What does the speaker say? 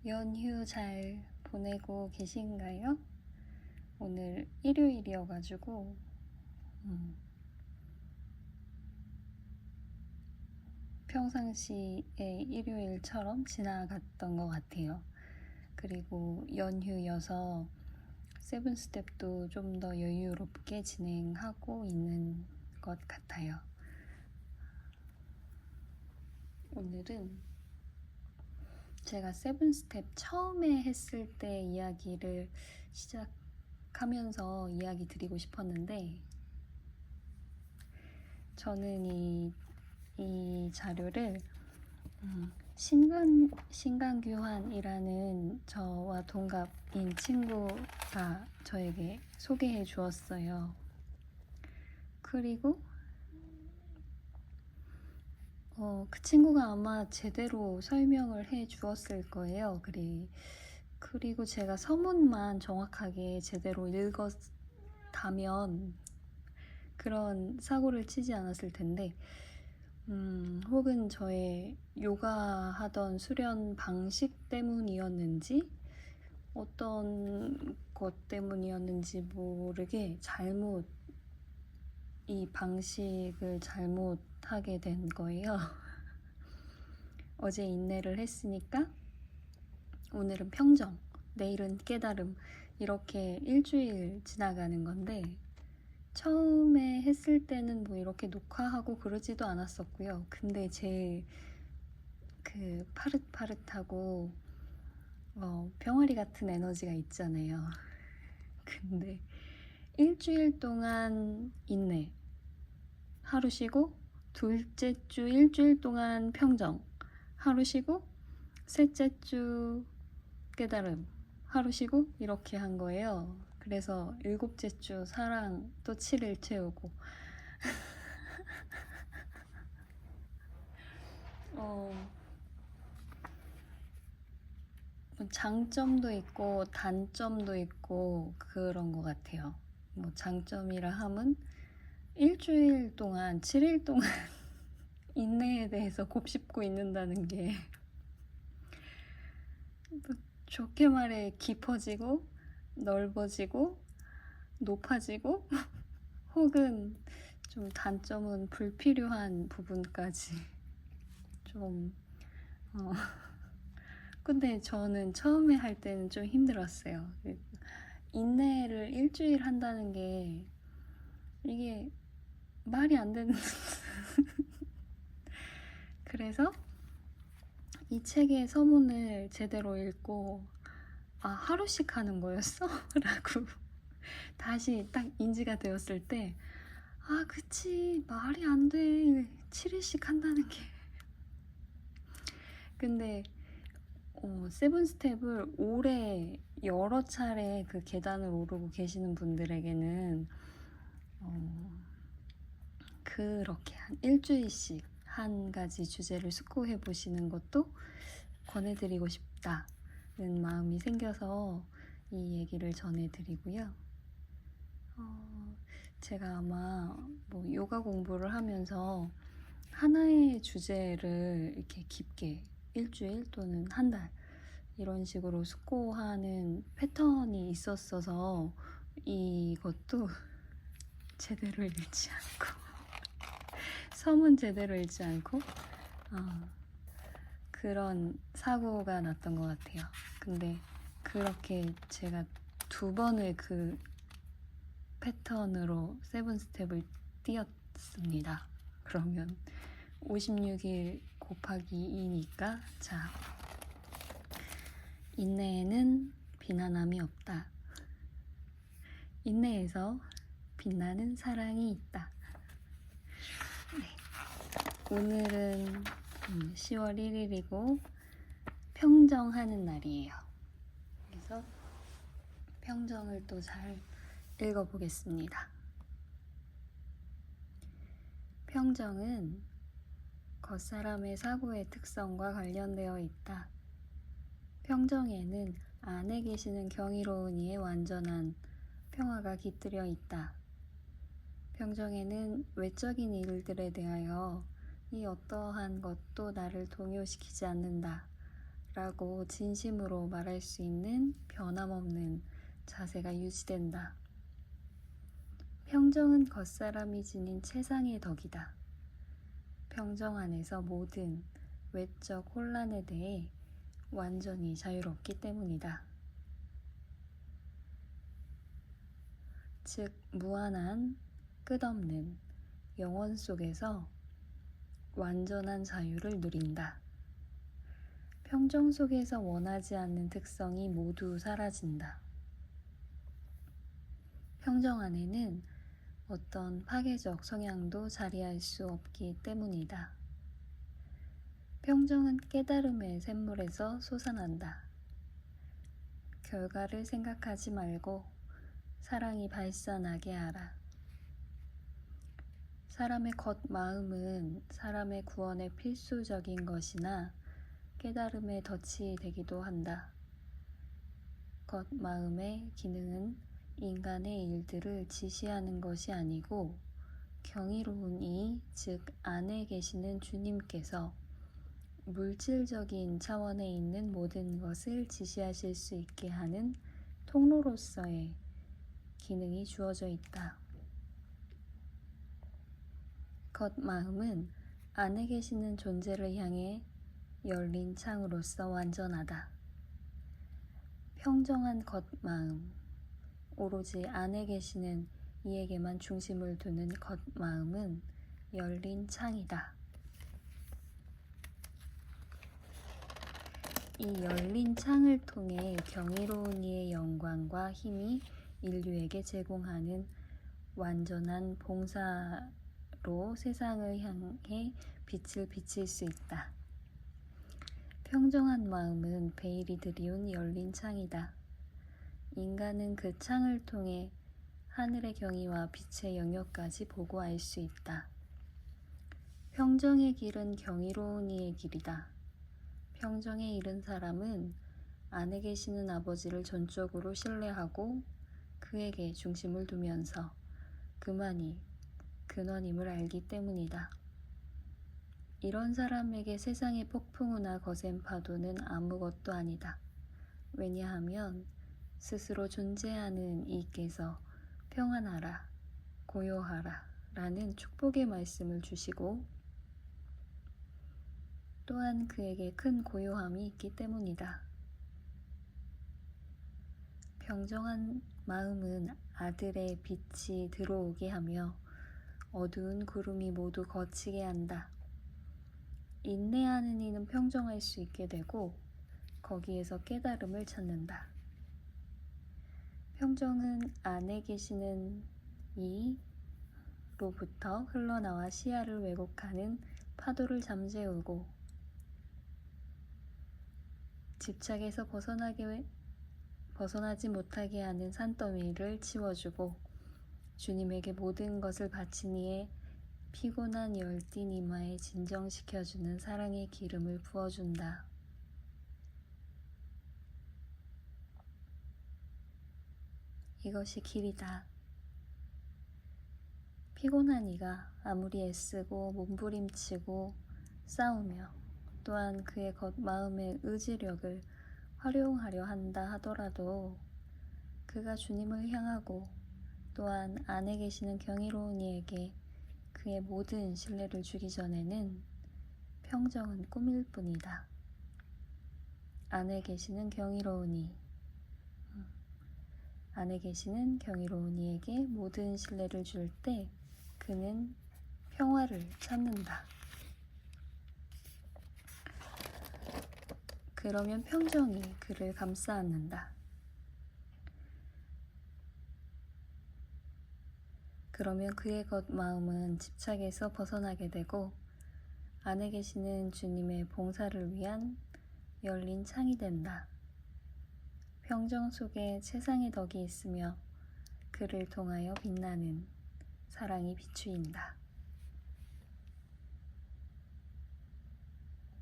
연휴 잘 보내고 계신가요? 오늘 일요일이어가지고 평상시의 일요일처럼 지나갔던 것 같아요. 그리고 연휴여서 세븐스텝도 좀 더 여유롭게 진행하고 있는 것 같아요. 오늘은 제가 세븐스텝 처음에 했을 때 이야기를 시작하면서 이야기 드리고 싶었는데, 저는 이 자료를 신강규환이라는 저와 동갑인 친구가 저에게 소개해 주었어요. 그리고 그 친구가 아마 제대로 설명을 해 주었을 거예요. 그리고 제가 서문만 정확하게 제대로 읽었다면 그런 사고를 치지 않았을 텐데, 혹은 저의 요가하던 수련 방식 때문이었는지 어떤 것 때문이었는지 모르게 이 방식을 잘못하게 된 거예요. 어제 인내를 했으니까 오늘은 평정, 내일은 깨달음, 이렇게 일주일 지나가는 건데, 처음에 했을 때는 뭐 이렇게 녹화하고 그러지도 않았었고요. 근데 제 그 파릇파릇하고 병아리 같은 에너지가 있잖아요. 근데 일주일 동안 인내, 하루 쉬고, 둘째 주 일주일 동안 평정, 하루 쉬고, 셋째 주 깨달음, 하루 쉬고, 이렇게 한 거예요. 그래서 일곱째 주 사랑 또 7일 채우고 장점도 있고 단점도 있고 그런 것 같아요. 뭐 장점이라 함은 일주일 동안 7일 동안 인내에 대해서 곱씹고 있는다는 게 좋게 말해 깊어지고 넓어지고 높아지고 혹은 좀 단점은 불필요한 부분까지 좀 근데 저는 처음에 할 때는 좀 힘들었어요. 인내를 일주일 한다는 게 이게 말이 안 되는 그래서 이 책의 서문을 제대로 읽고 하루씩 하는 거였어? 라고 다시 딱 인지가 되었을 때 그치, 말이 안 돼. 7일씩 한다는 게. 근데 세븐 스텝을 오래 여러 차례 그 계단을 오르고 계시는 분들에게는 그렇게 한 일주일씩 한 가지 주제를 숙고해 보시는 것도 권해드리고 싶다는 마음이 생겨서 이 얘기를 전해드리고요. 제가 아마 뭐 요가 공부를 하면서 하나의 주제를 이렇게 깊게 일주일 또는 한 달 이런 식으로 숙고하는 패턴이 있었어서 이것도 제대로 읽지 않고 서문 제대로 읽지 않고 그런 사고가 났던 것 같아요. 근데 그렇게 제가 2번을 그 패턴으로 세븐 스텝을 띄었습니다. 그러면 56일 곱하기 2니까 자, 인내에는 비난함이 없다. 인내에서 빛나는 사랑이 있다. 네. 오늘은 10월 1일이고 평정하는 날이에요. 그래서 평정을 또 잘 읽어보겠습니다. 평정은 겉사람의 사고의 특성과 관련되어 있다. 평정에는 안에 계시는 경이로운 이의 완전한 평화가 깃들여 있다. 평정에는 외적인 일들에 대하여 이 어떠한 것도 나를 동요시키지 않는다 라고 진심으로 말할 수 있는 변함없는 자세가 유지된다. 평정은 겉사람이 지닌 최상의 덕이다. 평정 안에서 모든 외적 혼란에 대해 완전히 자유롭기 때문이다. 즉, 무한한, 끝없는 영원 속에서 완전한 자유를 누린다. 평정 속에서 원하지 않는 특성이 모두 사라진다. 평정 안에는 어떤 파괴적 성향도 자리할 수 없기 때문이다. 평정은 깨달음의 샘물에서 솟아난다. 결과를 생각하지 말고 사랑이 발산하게 하라. 사람의 겉마음은 사람의 구원에 필수적인 것이나 깨달음의 덫이 되기도 한다. 겉마음의 기능은 인간의 일들을 지시하는 것이 아니고 경이로운 이, 즉 안에 계시는 주님께서 물질적인 차원에 있는 모든 것을 지시하실 수 있게 하는 통로로서의 기능이 주어져 있다. 겉마음은 안에 계시는 존재를 향해 열린 창으로서 완전하다. 평정한 겉마음, 오로지 안에 계시는 이에게만 중심을 두는 겉마음은 열린 창이다. 이 열린 창을 통해 경이로운 이의 영광과 힘이 인류에게 제공하는 완전한 봉사로 세상을 향해 빛을 비칠 수 있다. 평정한 마음은 베일이 드리운 열린 창이다. 인간은 그 창을 통해 하늘의 경이와 빛의 영역까지 보고 알 수 있다. 평정의 길은 경이로운 이의 길이다. 평정에 이른 사람은 안에 계시는 아버지를 전적으로 신뢰하고 그에게 중심을 두면서 그만이 근원임을 알기 때문이다. 이런 사람에게 세상의 폭풍우나 거센 파도는 아무것도 아니다. 왜냐하면 스스로 존재하는 이께서 평안하라, 고요하라 라는 축복의 말씀을 주시고 또한 그에게 큰 고요함이 있기 때문이다. 평정한 마음은 아들의 빛이 들어오게 하며 어두운 구름이 모두 걷히게 한다. 인내하는 이는 평정할 수 있게 되고 거기에서 깨달음을 찾는다. 평정은 안에 계시는 이로부터 흘러나와 시야를 왜곡하는 파도를 잠재우고 집착에서 벗어나지 못하게 하는 산더미를 치워주고 주님에게 모든 것을 바친 이의 피곤한 열띤 이마에 진정시켜주는 사랑의 기름을 부어준다. 이것이 길이다. 피곤한 이가 아무리 애쓰고 몸부림치고 싸우며 또한 그의 겉마음의 의지력을 활용하려 한다 하더라도 그가 주님을 향하고 또한 안에 계시는 경이로운 이에게 그의 모든 신뢰를 주기 전에는 평정은 꿈일 뿐이다. 안에 계시는 경이로운 이, 안에 계시는 경이로운 이에게 모든 신뢰를 줄 때 그는 평화를 찾는다. 그러면 평정이 그를 감싸 안는다. 그러면 그의 겉마음은 집착에서 벗어나게 되고 안에 계시는 주님의 봉사를 위한 열린 창이 된다. 평정 속에 최상의 덕이 있으며 그를 통하여 빛나는 사랑이 비추인다.